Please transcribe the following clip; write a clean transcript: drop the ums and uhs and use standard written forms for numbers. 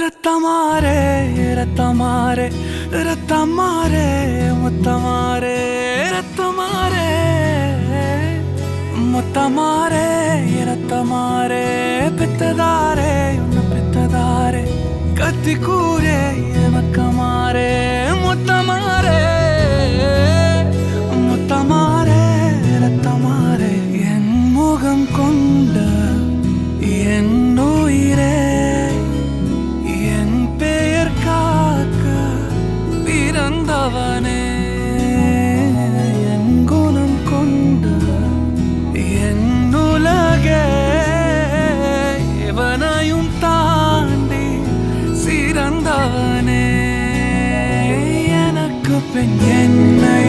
ரத்தமாரே ரத்தமாரே ரத்தமாரே முத்தமாரே ரத்தமாரே முத்தமாரே ரத்தமாரே பித்ததாரே உன்ன பித்ததாரே கத்தி கூரே மக்கமாரே முத்தமாரே முத்தமாரே ரத்தமாரே என் முகம் கொண்ட என் உயிரே பிறந்தவனே என் குணம் கொண்ட என் உலகே இவனையும் தாண்டி சிறந்தவனே எனக்கு பின் என்னை